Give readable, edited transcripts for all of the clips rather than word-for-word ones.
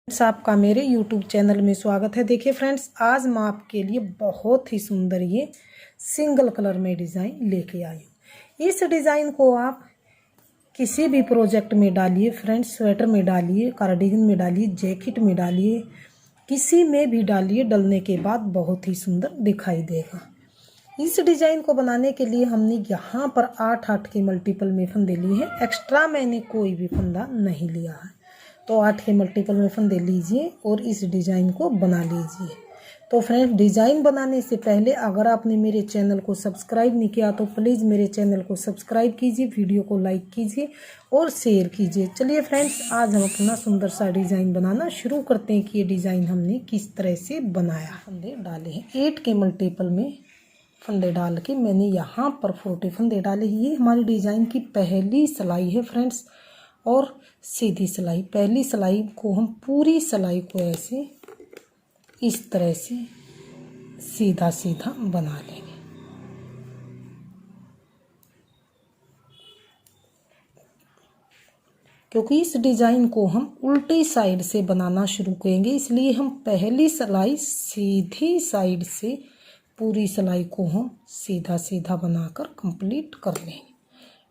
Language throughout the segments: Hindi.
फ्रेंड्स, आपका मेरे YouTube चैनल में स्वागत है। देखिए फ्रेंड्स, आज मैं आपके लिए बहुत ही सुंदर ये सिंगल कलर में डिज़ाइन लेके आई हूँ। इस डिज़ाइन को आप किसी भी प्रोजेक्ट में डालिए फ्रेंड्स, स्वेटर में डालिए, कार्डिगन में डालिए, जैकेट में डालिए, किसी में भी डालिए, डलने के बाद बहुत ही सुंदर दिखाई देगा। इस डिज़ाइन को बनाने के लिए हमने यहाँ पर 8 के मल्टीपल में फंदे लिए हैं। एक्स्ट्रा मैंने कोई भी फंदा नहीं लिया है, तो 8 के मल्टीपल में फंदे लीजिए और इस डिज़ाइन को बना लीजिए। तो फ्रेंड्स, डिज़ाइन बनाने से पहले अगर आपने मेरे चैनल को सब्सक्राइब नहीं किया तो प्लीज़ मेरे चैनल को सब्सक्राइब कीजिए, वीडियो को लाइक कीजिए और शेयर कीजिए। चलिए फ्रेंड्स, आज हम अपना सुंदर सा डिज़ाइन बनाना शुरू करते हैं कि ये डिज़ाइन हमने किस तरह से बनाया। फंदे डाले हैं 8 के मल्टीपल में फंदे डाल के मैंने यहाँ पर 40 फंदे डाले। ये हमारी डिज़ाइन की पहली सिलाई है फ्रेंड्स, और सीधी सिलाई। पहली सिलाई को हम पूरी सिलाई को ऐसे इस तरह से सीधा सीधा बना लेंगे। क्योंकि इस डिज़ाइन को हम उल्टी साइड से बनाना शुरू करेंगे, इसलिए हम पहली सिलाई सीधी साइड से पूरी सिलाई को हम सीधा सीधा बनाकर कंप्लीट कर लेंगे।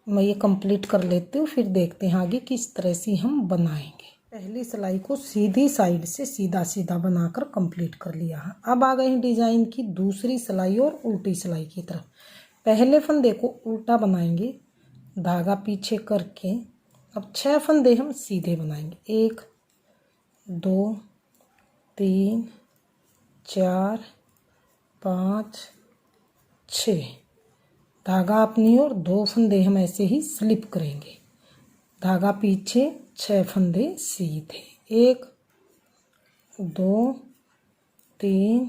मैं ये कंप्लीट कर लेती हूँ, फिर देखते हैं आगे किस तरह से हम बनाएंगे। पहली सिलाई को सीधी साइड से सीधा सीधा बनाकर कंप्लीट कर लिया है। अब आ गए हैं डिज़ाइन की दूसरी सिलाई और उल्टी सिलाई की तरफ। पहले फंदे को उल्टा बनाएंगे, धागा पीछे करके। अब 6 फंदे हम सीधे बनाएंगे। 1 2 3 4 5 6। धागा अपनी ओर 2 फंदे हम ऐसे ही स्लिप करेंगे। धागा पीछे, 6 फंदे सीधे। 1 2 3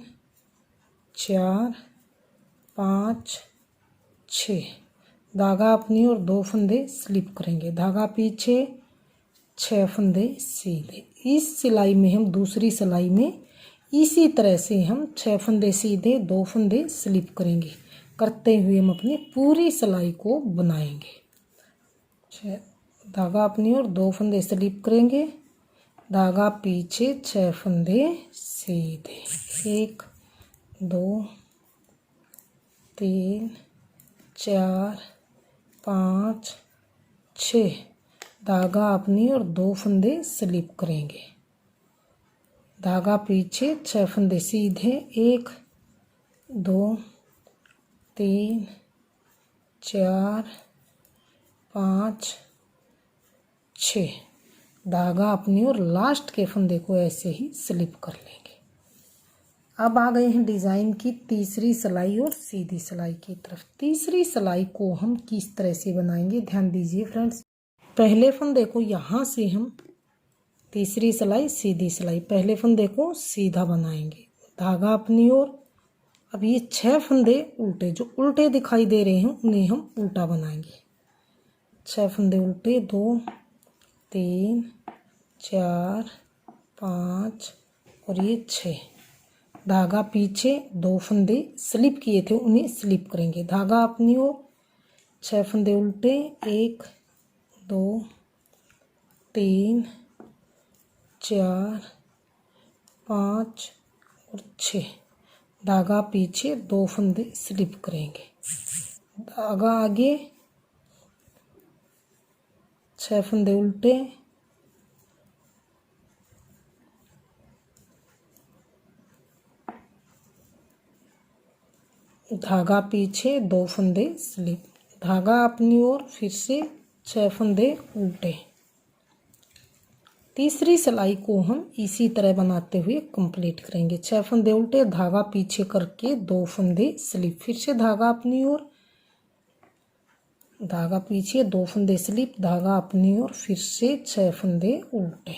4 5 6। धागा अपनी ओर 2 फंदे स्लिप करेंगे। धागा पीछे, 6 फंदे सीधे। इस सिलाई में हम दूसरी सिलाई में इसी तरह से हम 6 फंदे सीधे, 2 फंदे स्लिप करेंगे करते हुए हम अपनी पूरी सिलाई को बनाएंगे। धागा अपनी ओर 2 फंदे स्लिप करेंगे। धागा पीछे, 6 फंदे सीधे। 1 2 3 4 5 6। धागा अपनी ओर 2 फंदे स्लिप करेंगे। धागा पीछे, 6 फंदे सीधे। 1 2 3 4 5 6। धागा अपनी और लास्ट के फंदे को ऐसे ही स्लिप कर लेंगे। अब आ गए हैं डिज़ाइन की तीसरी सिलाई और सीधी सिलाई की तरफ। तीसरी सिलाई को हम किस तरह से बनाएंगे, ध्यान दीजिए फ्रेंड्स। पहले फंदे को यहाँ से हम तीसरी सिलाई सीधी सिलाई, पहले फंदे को सीधा बनाएंगे। धागा अपनी ओर। अब ये 6 फंदे उल्टे, जो उल्टे दिखाई दे रहे हैं उन्हें हम उल्टा बनाएंगे। 6 फंदे उल्टे। 2 3 4 5 और ये 6। धागा पीछे, 2 फंदे स्लिप किए थे उन्हें स्लिप करेंगे। धागा अपनी ओर, 6 फंदे उल्टे। 1 2 3 4 5 और 6। धागा पीछे, 2 फंदे स्लिप करेंगे। धागा आगे, 6 फंदे उल्टे। धागा पीछे, 2 फंदे स्लिप। धागा अपनी ओर, फिर से 6 फंदे उल्टे। तीसरी सिलाई को हम इसी तरह बनाते हुए कंप्लीट करेंगे। 6 फंदे उल्टे, धागा पीछे करके 2 फंदे स्लिप। फिर से धागा अपनी ओर, धागा पीछे, 2 फंदे स्लिप। धागा अपनी ओर, फिर से 6 फंदे उल्टे।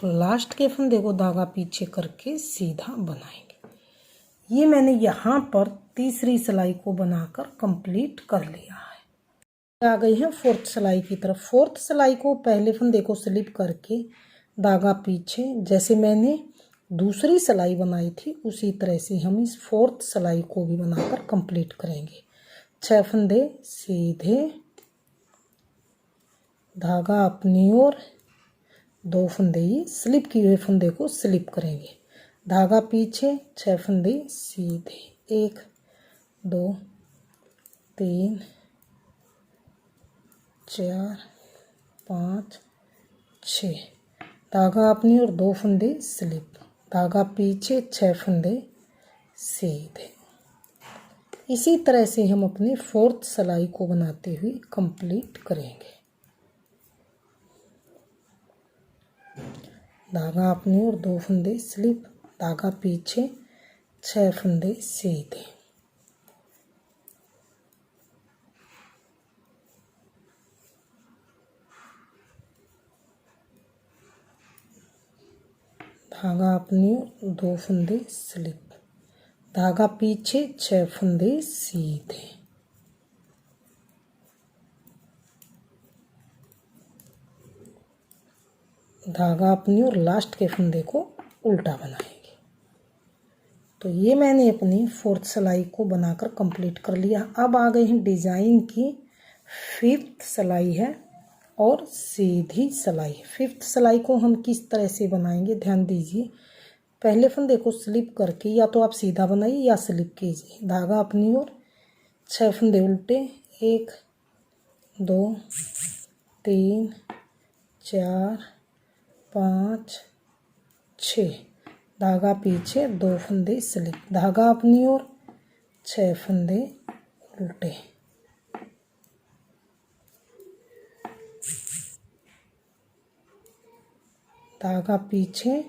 लास्ट के फंदे को धागा पीछे करके सीधा बनाएंगे। ये मैंने यहाँ पर तीसरी सिलाई को बनाकर कंप्लीट कर लिया है। आ गई है फोर्थ सिलाई की तरफ। फोर्थ सिलाई को पहले फंदे को स्लिप करके धागा पीछे, जैसे मैंने दूसरी सिलाई बनाई थी उसी तरह से हम इस फोर्थ सिलाई को भी बनाकर कंप्लीट करेंगे। 6 फंदे सीधे, धागा अपनी ओर, 2 फंदे ही स्लिप किए हुए फंदे को स्लिप करेंगे, धागा पीछे, 6 फंदे सीधे, 1 2 3 4 5 6, धागा अपनी ओर, 2 फंदे स्लिप, धागा पीछे, 6 फंदे सीधे। इसी तरह से हम अपनी 4th सिलाई को बनाते हुए कंप्लीट करेंगे। धागा अपनी ओर, 2 फंदे स्लिप, धागा पीछे, 6 फंदे सीधे, धागा अपनी ओर, 2 फंदे स्लिप, धागा पीछे, 6 फंदे सीधे, धागा अपनी और लास्ट के फंदे को उल्टा बनाएंगे। तो ये मैंने अपनी 4th सिलाई को बनाकर कंप्लीट कर लिया। अब आ गई हैं डिज़ाइन की 5th सिलाई है और सीधी सिलाई। 5th सिलाई को हम किस तरह से बनाएंगे ध्यान दीजिए। पहले फंदे को स्लिप करके या तो आप सीधा बनाइए या स्लिप कीजिए, धागा अपनी ओर, 6 फंदे उल्टे, 1 2 3 4 5 6, धागा पीछे, 2 फंदे स्लिप, धागा अपनी ओर, 6 फंदे उल्टे, धागा पीछे,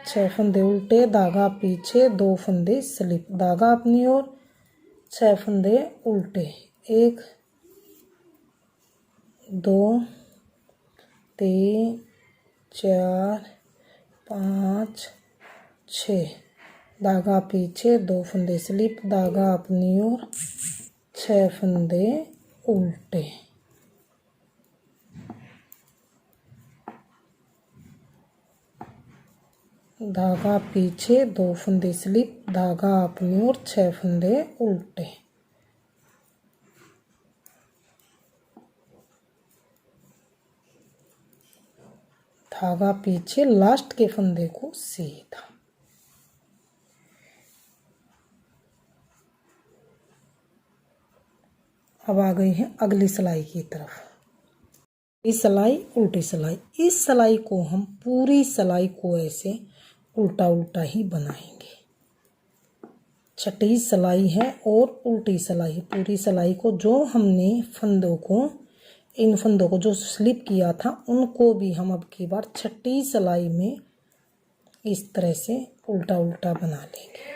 6 फंदे उल्टे, धागा पीछे, 2 फंदे स्लिप, धागा अपनी ओर, 6 फंदे उल्टे, 1 2 3 4 5 6, धागा पीछे, 2 फंदे स्लिप, धागा अपनी ओर, 6 फंदे उल्टे, धागा पीछे, 2 फंदे स्लिप, धागा अपनी ओर, 6 फंदे उल्टे, धागा पीछे, लास्ट के फंदे को सीधा। अब आ गई है अगली सिलाई की तरफ। इस सिलाई उल्टी सिलाई, इस सिलाई को हम पूरी सिलाई को ऐसे उल्टा उल्टा ही बनाएंगे। छठी सिलाई है और उल्टी सिलाई, पूरी सिलाई को जो हमने फंदों को, इन फंदों को जो स्लिप किया था उनको भी हम अब की बार छठी सिलाई में इस तरह से उल्टा उल्टा बना लेंगे।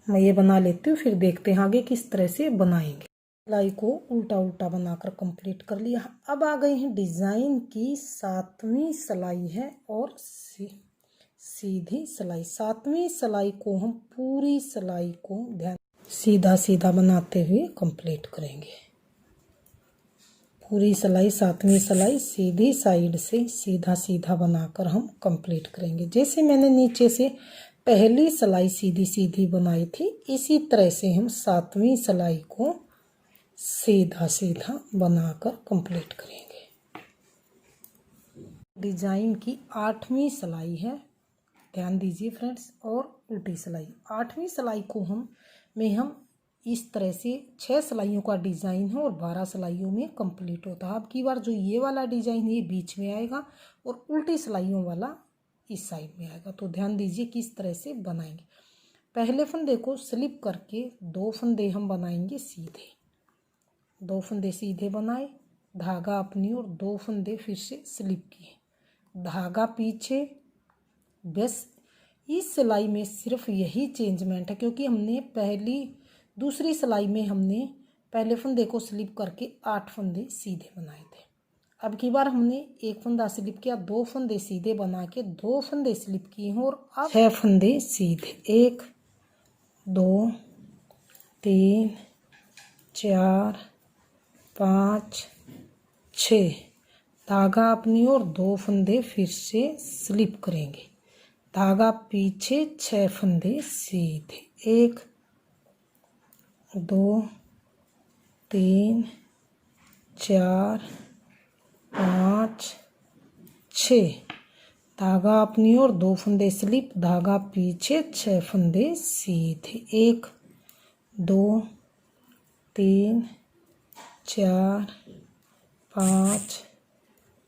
मैं ये बना लेती हूँ, फिर देखते हैं आगे किस तरह से बनाएंगे। सिलाई को उल्टा उल्टा बनाकर कंप्लीट कर लिया। अब आ गई है डिज़ाइन की 7वीं सिलाई है और सीधी सिलाई। 7वीं सिलाई को हम पूरी सिलाई को ध्यान सीधा सीधा बनाते हुए कंप्लीट करेंगे। पूरी सिलाई 7वीं सिलाई सीधी साइड से सीधा सीधा बनाकर हम कंप्लीट करेंगे। जैसे मैंने नीचे से पहली सिलाई सीधी सीधी बनाई थी, इसी तरह से हम 7वीं सिलाई को सीधा सीधा बनाकर कंप्लीट करेंगे। डिज़ाइन की 8वीं सिलाई है, ध्यान दीजिए फ्रेंड्स, और उल्टी सिलाई। 8वीं सिलाई को हम इस तरह से 6 सिलाइयों का डिज़ाइन है और 12 सिलाइयों में कंप्लीट होता है। अब की बार जो ये वाला डिज़ाइन है ये बीच में आएगा और उल्टी सिलाइयों वाला इस साइड में आएगा। तो ध्यान दीजिए किस तरह से बनाएंगे। पहले फंदे को स्लिप करके 2 फंदे हम बनाएंगे सीधे, 2 फंदे सीधे बनाए, धागा अपनी ओर, 2 फंदे फिर से स्लिप किए, धागा पीछे। बस इस सिलाई में सिर्फ यही चेंजमेंट है, क्योंकि हमने दूसरी सिलाई में हमने पहले फंदे को स्लिप करके 8 फंदे सीधे बनाए थे। अब की बार हमने 1 फंदा स्लिप किया, 2 फंदे सीधे बना के 2 फंदे स्लिप किए हैं और अब 6 फंदे सीधे, 1 2 3 4 5 6, धागा अपनी ओर 2 फंदे फिर से स्लिप करेंगे, धागा पीछे 6 फंदे सीधे, 1 2 3 4 5 6, धागा अपनी ओर 2 फंदे स्लिप, धागा पीछे 6 फंदे सीधे, 1 2 3 4 5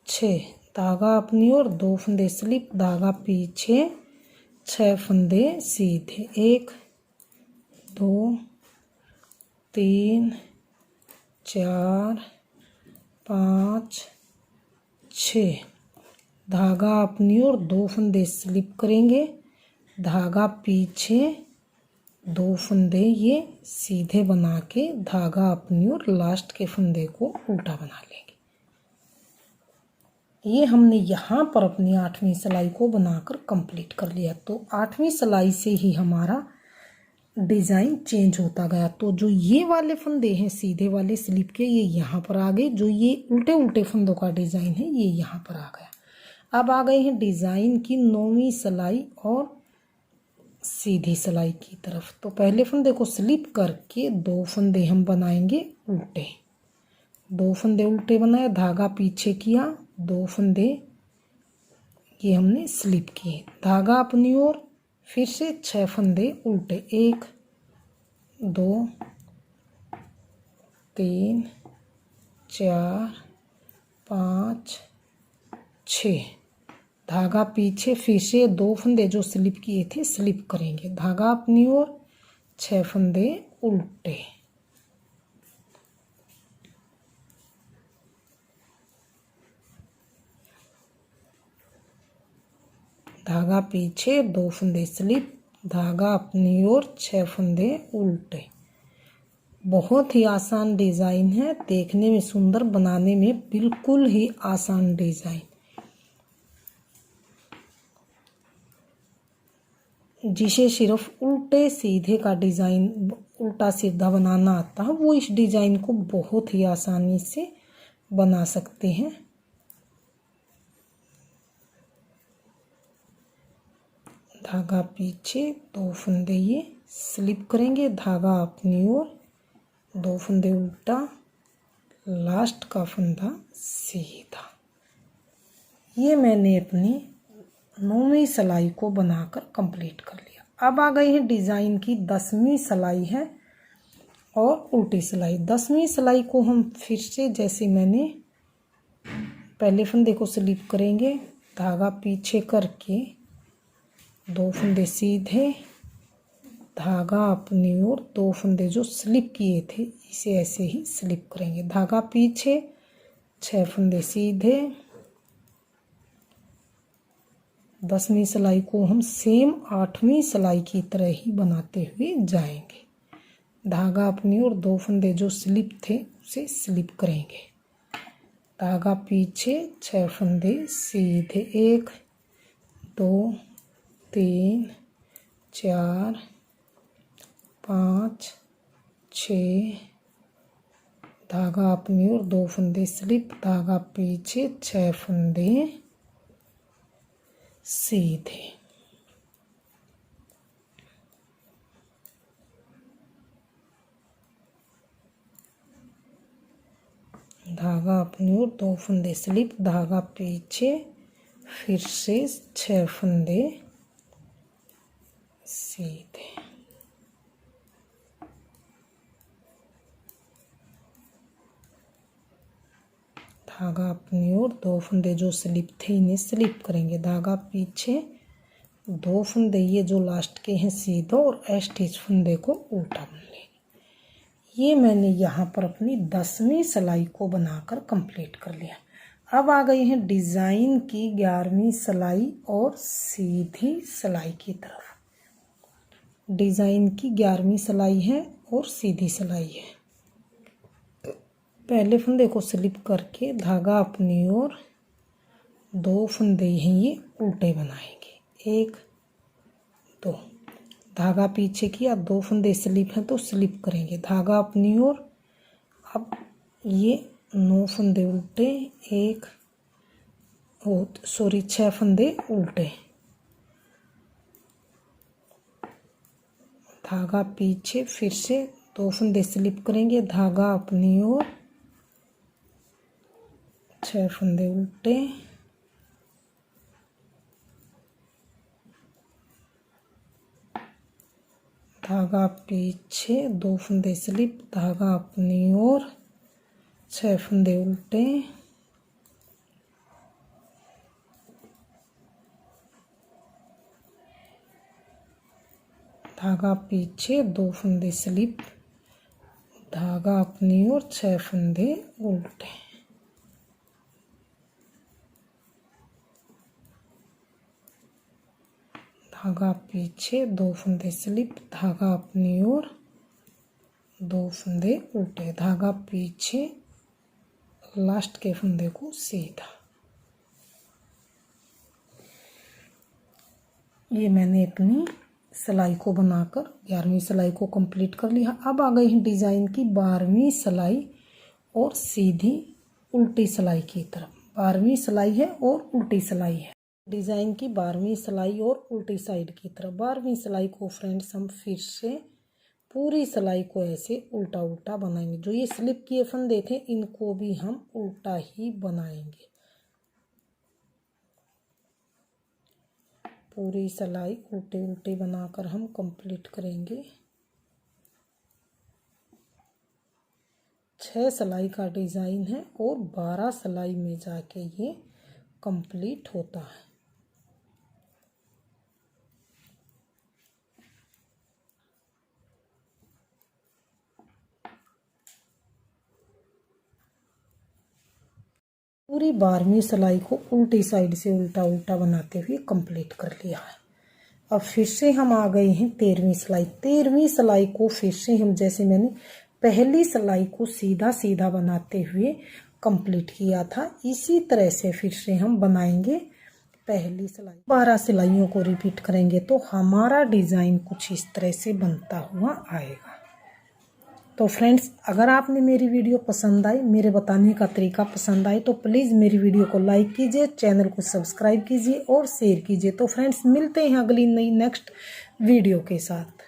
6, धागा अपनी ओर 2 फंदे स्लिप, धागा पीछे 6 फंदे सीधे, 1 2 3 4 5 6, धागा अपनी ओर 2 फंदे स्लिप करेंगे, धागा पीछे 2 फंदे ये सीधे बना के धागा अपनी ओर लास्ट के फंदे को उल्टा बना लेंगे। ये हमने यहाँ पर अपनी 8वीं सिलाई को बनाकर कंप्लीट कर लिया। तो 8वीं सिलाई से ही हमारा डिज़ाइन चेंज होता गया। तो जो ये वाले फंदे हैं सीधे वाले स्लिप के, ये यहाँ पर आ गए, जो ये उल्टे उल्टे फंदों का डिज़ाइन है ये यहाँ पर आ गया। अब आ गए हैं डिज़ाइन की 9वीं सिलाई और सीधी सिलाई की तरफ। तो पहले फंदे को स्लिप करके 2 फंदे हम बनाएंगे उल्टे, 2 फंदे उल्टे बनाए, धागा पीछे किया, 2 फंदे ये हमने स्लिप किए, धागा अपनी ओर फिर से 6 फंदे उल्टे, 1 2 3 4 5 6, धागा पीछे फिर से 2 फंदे जो स्लिप किए थे स्लिप करेंगे, धागा अपनी ओर 6 फंदे उल्टे, धागा पीछे 2 फंदे स्लिप, धागा अपनी ओर 6 फंदे उल्टे। बहुत ही आसान डिज़ाइन है, देखने में सुंदर, बनाने में बिल्कुल ही आसान डिज़ाइन। जिसे सिर्फ उल्टे सीधे का डिज़ाइन, उल्टा सीधा बनाना आता है, वो इस डिज़ाइन को बहुत ही आसानी से बना सकते हैं। धागा पीछे 2 फंदे ये स्लिप करेंगे, धागा अपनी ओर 2 फंदे उल्टा, लास्ट का फंदा सीधा। ये मैंने अपनी 9वीं सिलाई को बनाकर कंप्लीट कर लिया। अब आ गई है डिज़ाइन की 10वीं सिलाई है और उल्टी सिलाई। 10वीं सिलाई को हम फिर से जैसे मैंने पहले फंदे को स्लिप करेंगे, धागा पीछे करके 2 फंदे सीधे, धागा अपनी ओर 2 फंदे जो स्लिप किए थे इसे ऐसे ही स्लिप करेंगे, धागा पीछे 6 फंदे सीधे। 10वीं सिलाई को हम सेम 8वीं सिलाई की तरह ही बनाते हुए जाएंगे, धागा अपनी ओर 2 फंदे जो स्लिप थे उसे स्लिप करेंगे, धागा पीछे 6 फंदे सीधे, 1 2 3 4 5 6, धागा अपनी ओर 2 फंदे स्लिप, धागा पीछे 6 फंदे सीधे। धागा अपनी ओर 2 फंदे स्लिप, धागा पीछे फिर से 6 फंदे सीधे। धागा अपनी ओर 2 फंदे जो स्लिप थे इन्हें स्लिप करेंगे, धागा पीछे 2 फंदे ये जो लास्ट के हैं सीधा और स्टिच फंदे को उल्टा बुन लेंगे। ये मैंने यहाँ पर अपनी 10वीं सिलाई को बनाकर कंप्लीट कर लिया। अब आ गई है डिज़ाइन की 11वीं सिलाई और सीधी सिलाई की तरफ। डिज़ाइन की 11वीं सिलाई है और सीधी सिलाई है। पहले फंदे को स्लिप करके धागा अपनी ओर 2 फंदे हैं ये उल्टे बनाएंगे, 1 2, धागा पीछे किया, 2 फंदे स्लिप हैं तो स्लिप करेंगे, धागा अपनी ओर। अब ये 9 फंदे उल्टे, 6 फंदे उल्टे, धागा पीछे, फिर से 2 फंदे स्लिप करेंगे, धागा अपनी ओर, 6 फंदे उल्टे, धागा पीछे, 2 फंदे स्लिप, धागा अपनी ओर, 6 फंदे उल्टे, धागा पीछे, 2 फंदे स्लिप, धागा अपनी ओर, 6 फंदे उल्टे, धागा पीछे, 2 फंदे स्लिप, धागा अपनी ओर, 2 फंदे उल्टे, धागा पीछे, लास्ट के फंदे को सीधा। ये मैंने अपनी सिलाई को बनाकर 11वीं सिलाई को कंप्लीट कर लिया। अब आ गई है डिज़ाइन की 12वीं सिलाई और सीधी उल्टी सिलाई की तरफ। 12वीं सिलाई है और उल्टी सिलाई है। डिज़ाइन की 12वीं सिलाई और उल्टी साइड की तरफ। 12वीं सिलाई को फ्रेंड्स हम फिर से पूरी सिलाई को ऐसे उल्टा उल्टा बनाएंगे। जो ये स्लिप किए फंदे थे इनको भी हम उल्टा ही बनाएंगे। पूरी सिलाई उल्टे उल्टे बनाकर हम कंप्लीट करेंगे। 6 सिलाई का डिज़ाइन है और 12 सिलाई में जाके ये कंप्लीट होता है। पूरी 12वीं सिलाई को उल्टी साइड से उल्टा उल्टा बनाते हुए कंप्लीट कर लिया है। अब फिर से हम आ गए हैं 13वीं सिलाई। 13वीं सिलाई को फिर से हम जैसे मैंने पहली सिलाई को सीधा सीधा बनाते हुए कंप्लीट किया था, इसी तरह से फिर से हम बनाएंगे पहली सिलाई। 12 सिलाइयों को रिपीट करेंगे तो हमारा डिज़ाइन कुछ इस तरह से बनता हुआ आएगा। तो फ्रेंड्स, अगर आपने मेरी वीडियो पसंद आई, मेरे बताने का तरीका पसंद आए तो प्लीज़ मेरी वीडियो को लाइक कीजिए, चैनल को सब्सक्राइब कीजिए और शेयर कीजिए। तो फ्रेंड्स, मिलते हैं अगली नई नेक्स्ट वीडियो के साथ।